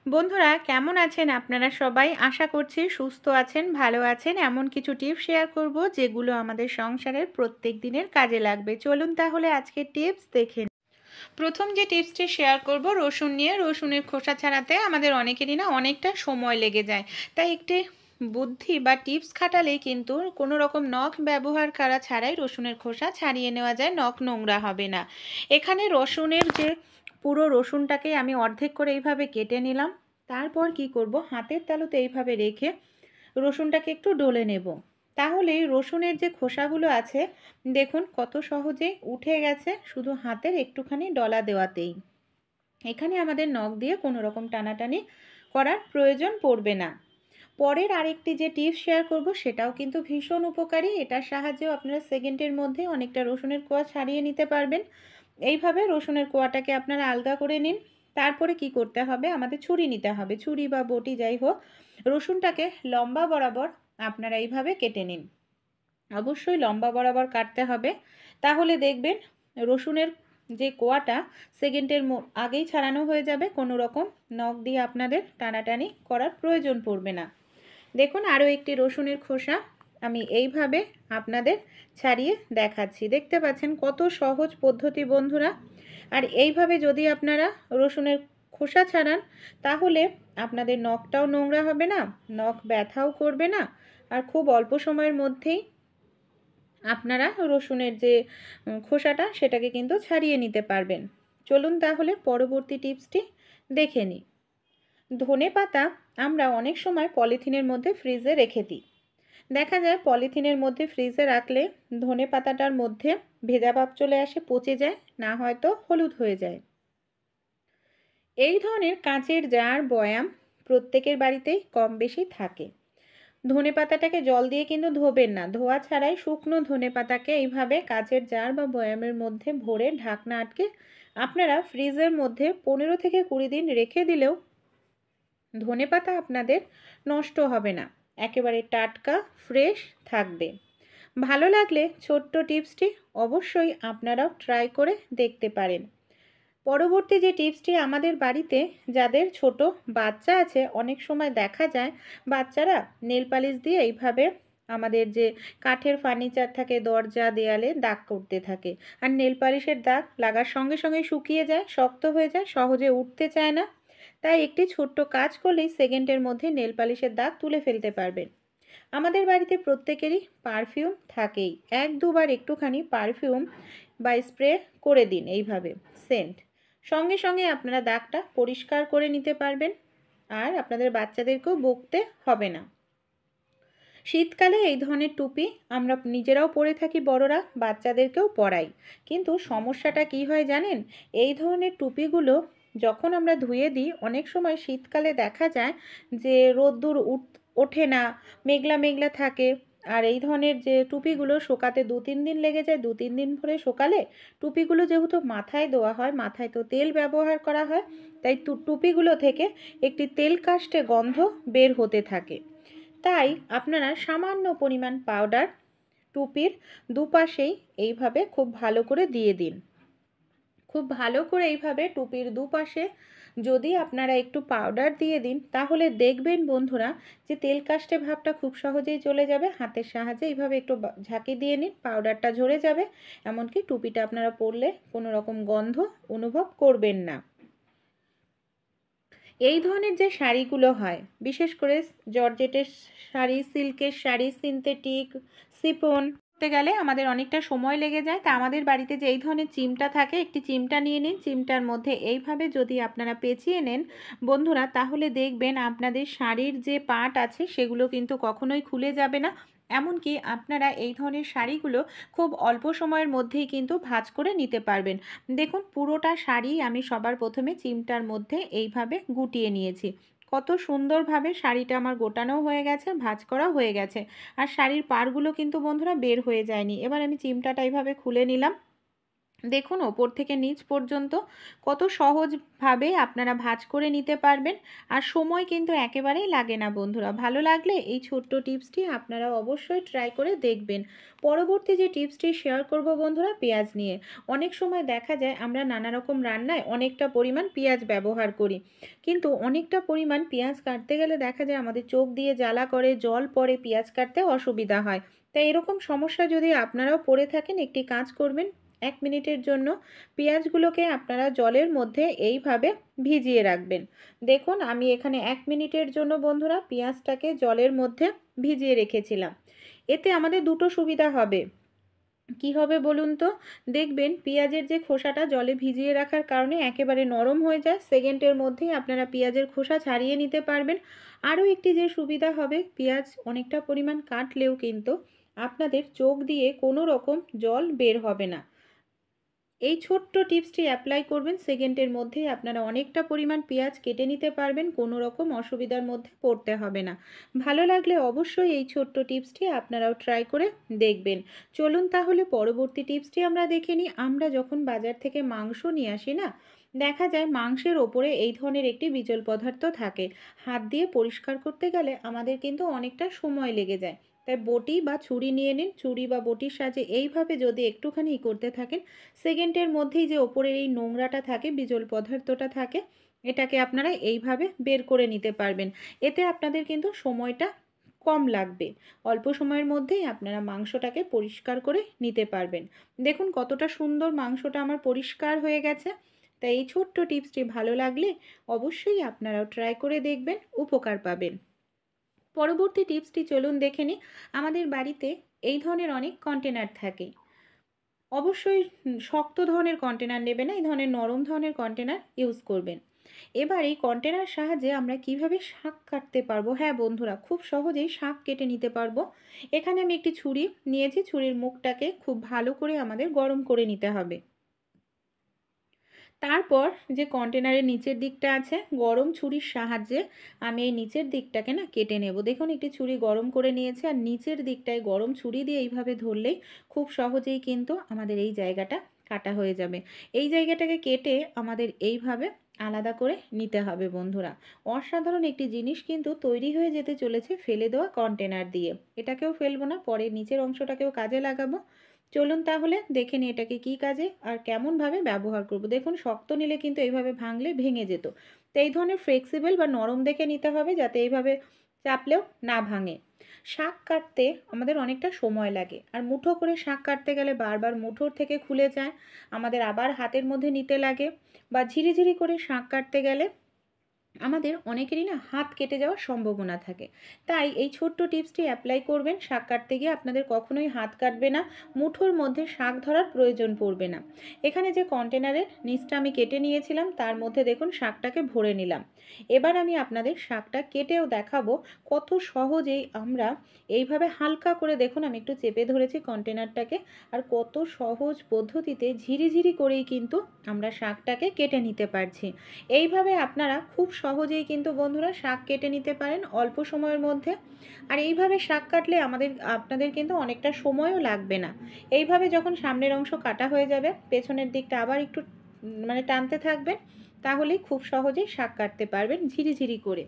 বন্ধুরা কেমন আছেন আপনারা সবাই? আশা করছি সুস্থ আছেন, ভালো আছেন। এমন কিছু টিপস শেয়ার করব যেগুলো আমাদের সংসারের প্রত্যেক দিনের কাজে লাগবে। চলুন তাহলে আজকের টিপস দেখে নিই। প্রথম যে টিপসটি শেয়ার করব রসুন নিয়ে। রসুনের খোসা ছাড়াতে আমাদের অনেকেরই না অনেকটা সময় লেগে যায়। তাই একটি বুদ্ধি বা টিপস খাটালেই কিন্তু কোনো রকম নখ ব্যবহার করা ছাড়াই রসুনের খোসা ছাড়িয়ে নেওয়া যায়, নখ নোংরা হবে না। এখানে রসুনের যে পুরো রসুনটাকে আমি অর্ধেক করে এইভাবে কেটে নিলাম। তারপর কি করব, হাতের তালুতে এইভাবে রেখে রসুনটাকে একটু ডলে নেব। তাহলে রসুনের যে খোসাগুলো আছে দেখুন কত সহজেই উঠে গেছে শুধু হাতের একটুখানি ডলা দেওয়াতেই। এখানে আমাদের নখ দিয়ে কোনো রকম টানাটানি করার প্রয়োজন পড়বে না। পরের আরেকটি যে টিপস শেয়ার করব সেটাও কিন্তু ভীষণ উপকারী। এটার সাহায্যেও আপনারা সেকেন্ডের মধ্যে অনেকটা রসুনের কোয়া ছাড়িয়ে নিতে পারবেন। এইভাবে রসুনের কোয়াটাকে আপনারা আলগা করে নিন। তারপরে কি করতে হবে, আমাদের ছুরি নিতে হবে, ছুরি বা বটি যাই হোক। রসুনটাকে লম্বা বরাবর আপনারা এইভাবে কেটে নিন। অবশ্যই লম্বা বরাবর কাটতে হবে, তাহলে দেখবেন রসুনের যে কোয়াটা সেকেন্ডের আগেই ছাড়ানো হয়ে যাবে। কোনো রকম নখ দিয়ে আপনাদের টানাটানি করার প্রয়োজন পড়বে না। দেখুন আরও একটি রসুনের খোসা আমি এইভাবে আপনাদের ছাড়িয়ে দেখাচ্ছি। দেখতে পাচ্ছেন কত সহজ পদ্ধতি বন্ধুরা। আর এইভাবে যদি আপনারা রসুনের খোসা ছাড়ান তাহলে আপনাদের নখটাও নোংরা হবে না, নখ ব্যথাও করবে না, আর খুব অল্প সময়ের মধ্যেই আপনারা রসুনের যে খোসাটা সেটাকে কিন্তু ছাড়িয়ে নিতে পারবেন। চলুন তাহলে পরবর্তী টিপসটি দেখে নিই। ধনেপাতা আমরা অনেক সময় পলিথিনের মধ্যে ফ্রিজে রেখে দিই। দেখা যায় পলিথিনের মধ্যে ফ্রিজে রাখলে ধনেপাতাটার মধ্যে ভেজা ভাব চলে আসে, পচে যায়, না হয়তো হলুদ হয়ে যায়। এই ধরনের কাঁচের জার বয়াম প্রত্যেকের বাড়িতেই কম বেশি থাকে। ধনেপাতাটাকে জল দিয়ে কিন্তু ধোবেন না, ধোয়া ছাড়াই শুকনো ধনেপাতাকে এইভাবে কাচের জার বা বয়ামের মধ্যে ভরে ঢাকনা আটকে আপনারা ফ্রিজের মধ্যে 15 থেকে 20 দিন রেখে দিলেও ধনেপাতা আপনাদের নষ্ট হবে না, একেবারে টাটকা ফ্রেশ থাকবে। ভালো লাগলে ছোট্ট টিপসটি অবশ্যই আপনারাও ট্রাই করে দেখতে পারেন। পরবর্তী যে টিপসটি, আমাদের বাড়িতে যাদের ছোট বাচ্চা আছে অনেক সময় দেখা যায় বাচ্চারা নেল পালিশ দিয়ে এইভাবে আমাদের যে কাঠের ফার্নিচার থাকে দরজা দেয়ালে দাগ করতে থাকে। আর নেল পালিশের দাগ লাগার সঙ্গে সঙ্গে শুকিয়ে যায়, শক্ত হয়ে যায়, সহজে উঠতে চায় না। তাই একটি ছোট্ট কাজ করলেই সেকেন্ডের মধ্যে নেল পালিশের দাগ তুলে ফেলতে পারবেন। আমাদের বাড়িতে প্রত্যেকেরই পারফিউম থাকেই। এক দুবার একটুখানি পারফিউম বা স্প্রে করে দিন এইভাবে সেন্ট, সঙ্গে সঙ্গে আপনারা দাগটা পরিষ্কার করে নিতে পারবেন আর আপনাদের বাচ্চাদেরকেও বকতে হবে না। শীতকালে এই ধরনের টুপি আমরা নিজেরাও পরে থাকি, বড়রা বাচ্চাদেরকেও পরাই। কিন্তু সমস্যাটা কি হয় জানেন, এই ধরনের টুপিগুলো যখন আমরা ধুয়ে দিই অনেক সময় শীতকালে দেখা যায় যে রোদ্দুর ওঠে না, মেঘলা মেঘলা থাকে। আর এই ধরনের যে টুপিগুলো শোকাতে 2-3 দিন লেগে যায়, 2-3 দিন পরে শোকালে টুপিগুলো যেহেতু মাথায় দেওয়া হয়, মাথায় তো তেল ব্যবহার করা হয়, তাই টুপিগুলো থেকে একটি তেল কাস্টে গন্ধ বের হতে থাকে। তাই আপনারা সামান্য পরিমাণ পাউডার টুপির দুপাশেই এইভাবে খুব ভালো করে দিয়ে দিন। খুব ভালো করে এইভাবে টুপির দুপাশে যদি আপনারা একটু পাউডার দিয়ে দিন তাহলে দেখবেন বন্ধুরা যে তেল কাস্টে ভাবটা খুব সহজেই চলে যাবে। হাতের সাহায্যে এইভাবে একটু ঝাঁকি দিয়ে নিন, পাউডারটা ঝরে যাবে। এমনকি টুপিটা আপনারা পরলে কোনো রকম গন্ধ অনুভব করবেন না। এই ধরনের যে শাড়িগুলো হয় বিশেষ করে জর্জেটের শাড়ি, সিল্কের শাড়ি, সিনথেটিক, শিফন করতে গেলে আমাদের অনেকটা সময় লেগে যায়। তা আমাদের বাড়িতে যে এই ধরনের চিমটা থাকে, একটি চিমটা নিয়ে নিন। চিমটার মধ্যে এইভাবে যদি আপনারা পেঁচিয়ে নেন বন্ধুরা তাহলে দেখবেন আপনাদের শাড়ির যে পাট আছে সেগুলো কিন্তু কখনোই খুলে যাবে না। এমনকি আপনারা এই ধরনের শাড়িগুলো খুব অল্প সময়ের মধ্যেই কিন্তু ভাঁজ করে নিতে পারবেন। দেখুন পুরোটা শাড়ি আমি সবার প্রথমে চিমটার মধ্যে এইভাবে গুটিয়ে নিয়েছি। কত সুন্দরভাবে শাড়িটা আমার গোটানো হয়ে গেছে, ভাঁজ করা হয়ে গেছে। আর শাড়ির পাড়গুলো কিন্তু বন্ধুরা বের হয়ে যায়নি। এবার আমি চিমটাটা এইভাবে খুলে নিলাম। দেখুন ওপর থেকে নিচ পর্যন্ত কত সহজভাবে আপনারা ভাঁজ করে নিতে পারবেন, আর সময় কিন্তু একেবারেই লাগে না বন্ধুরা। ভালো লাগলে এই ছোট্ট টিপসটি আপনারা অবশ্যই ট্রাই করে দেখবেন। পরবর্তী যে টিপসটি শেয়ার করব বন্ধুরা, পেঁয়াজ নিয়ে। অনেক সময় দেখা যায় আমরা নানা রকম রান্নায় অনেকটা পরিমাণ পেঁয়াজ ব্যবহার করি, কিন্তু অনেকটা পরিমাণ পেঁয়াজ কাটতে গেলে দেখা যায় আমাদের চোখ দিয়ে জ্বালা করে, জল পড়ে, পেঁয়াজ কাটতে অসুবিধা হয়। তাই এরকম সমস্যা যদি আপনারাও পড়ে থাকেন, একটি কাজ করবেন, 1 মিনিটের জন্য পেঁয়াজগুলোকে আপনারা জলের মধ্যে এইভাবে ভিজিয়ে রাখবেন। দেখুন আমি এখানে 1 মিনিটের জন্য বন্ধুরা পেঁয়াজটাকে জলের মধ্যে ভিজিয়ে রেখেছিলাম। এতে আমাদের দুটো সুবিধা হবে। কি হবে বলুন তো? দেখবেন পেঁয়াজের যে খোসাটা জলে ভিজিয়ে রাখার কারণে একেবারে নরম হয়ে যায়, সেকেন্ডের মধ্যেই আপনারা পেঁয়াজের খোসা ছাড়িয়ে নিতে পারবেন। আরও একটি যে সুবিধা হবে, পেঁয়াজ অনেকটা পরিমাণ কাটলেও কিন্তু আপনাদের চোখ দিয়ে কোনো রকম জল বের হবে না। এই ছোট্ট টিপসটি অ্যাপ্লাই করবেন, সেকেন্ডের মধ্যেই আপনারা অনেকটা পরিমাণ পেঁয়াজ কেটে নিতে পারবেন, কোনো রকম অসুবিধার মধ্যে পড়তে হবে না। ভালো লাগলে অবশ্যই এই ছোট্ট টিপসটি আপনারাও ট্রাই করে দেখবেন। চলুন তাহলে পরবর্তী টিপসটি আমরা দেখে নিই। আমরা যখন বাজার থেকে মাংস নিয়ে আসি না, দেখা যায় মাংসের ওপরে এই ধরনের একটি বিজল পদার্থ থাকে। হাত দিয়ে পরিষ্কার করতে গেলে আমাদের কিন্তু অনেকটা সময় লেগে যায়। তাই বটি বা ছুরি নিয়ে নিন, ছুরি বা বটির সাহায্যে এইভাবে যদি একটুখানি করতে থাকেন, সেকেন্ডের মধ্যেই যে ওপরের এই নোংরাটা থাকে, বিজল পদার্থটা থাকে, এটাকে আপনারা এইভাবে বের করে নিতে পারবেন। এতে আপনাদের কিন্তু সময়টা কম লাগবে। অল্প সময়ের মধ্যেই আপনারা মাংসটাকে পরিষ্কার করে নিতে পারবেন। দেখুন কতটা সুন্দর মাংসটা আমার পরিষ্কার হয়ে গেছে। তাই এই ছোট্ট টিপসটি ভালো লাগলে অবশ্যই আপনারাও ট্রাই করে দেখবেন, উপকার পাবেন। পরবর্তী টিপসটি চলুন দেখে নিই। আমাদের বাড়িতে এই ধরনের অনেক কন্টেনার থাকে। অবশ্যই শক্ত ধরনের কন্টেনার নেবেন না, এই ধরনের নরম ধরনের কন্টেনার ইউজ করবেন। এবার এই কন্টেনার সাহায্যে আমরা কিভাবে শাক কাটতে পারবো? হ্যাঁ বন্ধুরা, খুব সহজেই শাক কেটে নিতে পারবো। এখানে আমি একটি ছুরি নিয়েছি, ছুরির মুখটাকে খুব ভালো করে আমাদের গরম করে নিতে হবে। তারপর যে কন্টেনারের নিচের দিকটা আছে, গরম ছুরির সাহায্যে আমি এই নিচের দিকটাকে না কেটে নেব। দেখুন একটি ছুরি গরম করে নিয়েছে, আর নিচের দিকটায় গরম ছুরি দিয়ে এইভাবে ধরলেই খুব সহজেই কিন্তু আমাদের এই জায়গাটা কাটা হয়ে যাবে। এই জায়গাটাকে কেটে আমাদের এইভাবে আলাদা করে নিতে হবে বন্ধুরা। অসাধারণ একটি জিনিস কিন্তু তৈরি হয়ে যেতে চলেছে ফেলে দেওয়া কন্টেনার দিয়ে। এটাকেও ফেলবো না, পরে নিচের অংশটাকেও কাজে লাগাবো। চলুন তাহলে দেখে নিই এটাকে কী কাজে আর কেমনভাবে ব্যবহার করব। দেখুন শক্ত নিলে কিন্তু এইভাবে ভাঙলে ভেঙে যেত। তো এই ধরনের ফ্লেক্সিবল বা নরম দেখে নিতে হবে, যাতে এইভাবে চাপলেও না ভাঙে। শাক কাটতে আমাদের অনেকটা সময় লাগে, আর মুঠো করে শাক কাটতে গেলে বারবার মুঠোর থেকে খুলে যায়, আমাদের আবার হাতের মধ্যে নিতে লাগে, বা ঝিরিঝিরি করে শাক কাটতে গেলে আমাদের অনেকেরই না হাত কেটে যাওয়ার সম্ভাবনা থাকে। তাই এই ছোট্ট টিপসটি অ্যাপ্লাই করবেন, শাক কাটতে গিয়ে আপনাদের কখনোই হাত কাটবে না, মুঠোর মধ্যে শাক ধরার প্রয়োজন পড়বে না। এখানে যে কন্টেনারের নিচটা আমি কেটে নিয়েছিলাম, তার মধ্যে দেখুন শাকটাকে ভরে নিলাম। এবার আমি আপনাদের শাকটা কেটেও দেখাবো কত সহজেই আমরা এইভাবে হালকা করে, দেখুন আমি একটু চেপে ধরেছি কন্টেনারটাকে, আর কত সহজ পদ্ধতিতে ঝিরিঝিরি করেই কিন্তু আমরা শাকটাকে কেটে নিতে পারছি। এইভাবে আপনারা খুব সহজেই কিন্তু বন্ধুরা শাক কেটে নিতে পারেন অল্প সময়ের মধ্যে। আর এইভাবে শাক কাটলে আপনাদের কিন্তু অনেকটা সময়ও লাগবে না। এইভাবে যখন সামনের অংশ কাটা হয়ে যাবে, পেছনের দিকটা আবার একটু টানতে থাকবেন, তাহলেই খুব সহজেই শাক কাটতে পারবেন ঝিরিঝিরি করে।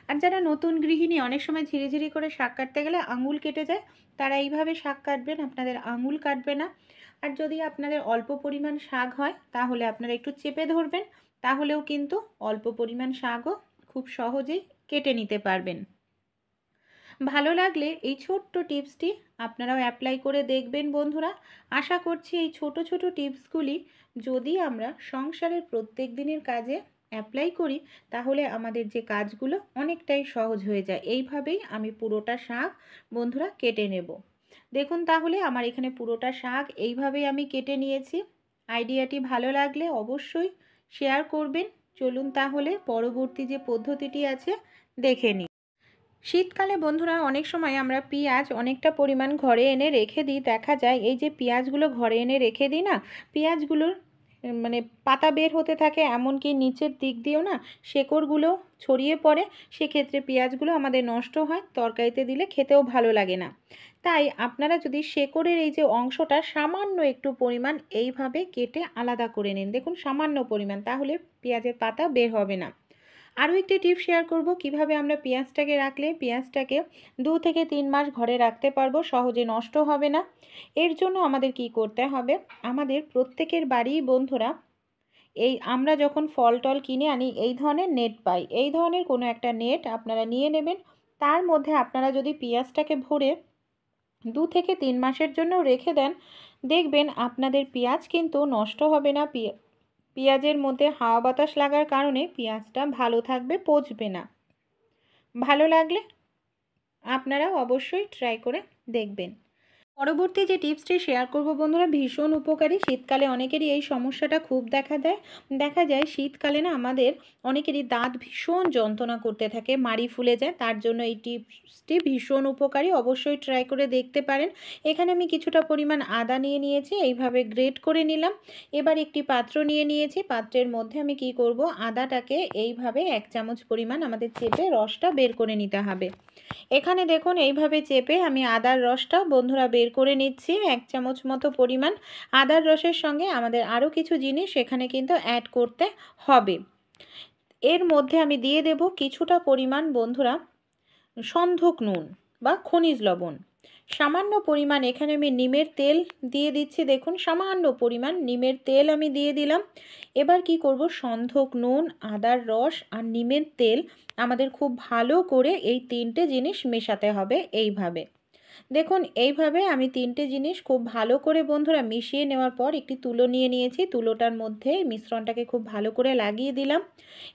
আর যারা নতুন গৃহিণী, অনেক সময় ঝিরিঝিরি করে শাক কাটতে গেলে আঙুল কেটে যায়, তারা এইভাবে শাক কাটবেন, আপনাদের আঙুল কাটবে না। আর যদি আপনাদের অল্প পরিমাণ শাক হয়, তাহলে আপনারা একটু চেপে ধরবেন, তাহলেও কিন্তু অল্প পরিমাণ শাকও খুব সহজেই কেটে নিতে পারবেন। ভালো লাগলে এই ছোট্ট টিপসটি আপনারাও অ্যাপ্লাই করে দেখবেন বন্ধুরা। আশা করছি এই ছোট ছোট টিপসগুলি যদি আমরা সংসারের প্রত্যেক দিনের কাজে অ্যাপ্লাই করি, তাহলে আমাদের যে কাজগুলো অনেকটাই সহজ হয়ে যায়। এইভাবেই আমি পুরোটা শাক বন্ধুরা কেটে নেব। দেখুন তাহলে আমার এখানে পুরোটা শাক এইভাবেই আমি কেটে নিয়েছি। আইডিয়াটি ভালো লাগলে অবশ্যই শেয়ার করবেন। চলুন তাহলে পরবর্তী যে পদ্ধতিটি আছে দেখে নিই। শীতকালে বন্ধুরা অনেক সময় আমরা পেঁয়াজ অনেকটা পরিমাণ ঘরে এনে রেখে দিই। দেখা যায় এই যে পেঁয়াজগুলো ঘরে এনে রেখে দিই না, পেঁয়াজগুলোর মানে পাতা বের হতে থাকে, এমনকি নিচের দিক দিয়েও না শেকড়গুলো ছড়িয়ে পড়ে। সেক্ষেত্রে পেঁয়াজগুলো আমাদের নষ্ট হয়, তরকারিতে দিলে খেতেও ভালো লাগে না। তাই আপনারা যদি শেকড়ের এই যে অংশটা সামান্য একটু পরিমাণ এইভাবে কেটে আলাদা করে নিন, দেখুন সামান্য পরিমাণ, তাহলে পেঁয়াজের পাতা বের হবে না। আরও একটি টিপ শেয়ার করব কিভাবে আমরা পেঁয়াজটাকে রাখলে পেঁয়াজটাকে 2 থেকে 3 মাস ঘরে রাখতে পারবো, সহজে নষ্ট হবে না। এর জন্য আমাদের কি করতে হবে, আমাদের প্রত্যেকের বাড়ি বন্ধুরা আমরা যখন ফল টল কিনে আনি এই ধরনের নেট পাই, এই ধরনের কোনো একটা নেট আপনারা নিয়ে নেবেন। তার মধ্যে আপনারা যদি পেঁয়াজটাকে ভরে 2 থেকে 3 মাসের জন্য রেখে দেন, দেখবেন আপনাদের পেঁয়াজ কিন্তু নষ্ট হবে না। পেঁয়াজের মধ্যে হাওয়া বাতাস লাগার কারণে পেঁয়াজটা ভালো থাকবে, পচবে না। ভালো লাগলে আপনারা অবশ্যই ট্রাই করে দেখবেন। পরবর্তী যে টিপসটি শেয়ার করব বন্ধুরা ভীষণ উপকারী। শীতকালে অনেকেরই এই সমস্যাটা খুব দেখা যায় শীতকালে না আমাদের অনেকেরই দাঁত ভীষণ যন্ত্রণা করতে থাকে, মাড়ি ফুলে যায়। তার জন্য এই টিপসটি ভীষণ উপকারী, অবশ্যই ট্রাই করে দেখতে পারেন। এখানে আমি কিছুটা পরিমাণ আদা নিয়ে নিয়েছি, এইভাবে গ্রেট করে নিলাম। এবার একটি পাত্র নিয়ে নিয়েছি, পাত্রের মধ্যে আমি কি করব, আদাটাকে এইভাবে 1 চামচ পরিমাণ আমাদের চেপে রসটা বের করে নিতে হবে। এখানে দেখুন এইভাবে চেপে আমি আদার রসটা বন্ধুরা বের করে নিচ্ছি। 1 চামচ মতো পরিমাণ আদার রসের সঙ্গে আমাদের আরও কিছু জিনিস এখানে কিন্তু অ্যাড করতে হবে। এর মধ্যে আমি দিয়ে দেব কিছুটা পরিমাণ বন্ধুরা সন্ধক নুন বা খনিজ লবণ। সামান্য পরিমাণ এখানে আমি নিমের তেল দিয়ে দিচ্ছি, দেখুন সামান্য পরিমাণ নিমের তেল আমি দিয়ে দিলাম। এবার কি করব, সন্ধক নুন, আদার রস আর নিমের তেল আমাদের খুব ভালো করে এই 3টে জিনিস মেশাতে হবে। এইভাবে দেখুন, এইভাবে আমি 3টে জিনিস খুব ভালো করে বন্ধুরা মিশিয়ে নেওয়ার পর একটি তুলো নিয়ে নিয়েছি, তুলোটার মধ্যে মিশ্রণটাকে খুব ভালো করে লাগিয়ে দিলাম।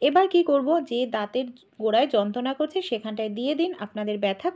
এবার কি করব, যে দাঁতের গোড়ায় যন্ত্রণা করছে সেখানটায় দিয়ে দিন, আপনাদের ব্যথা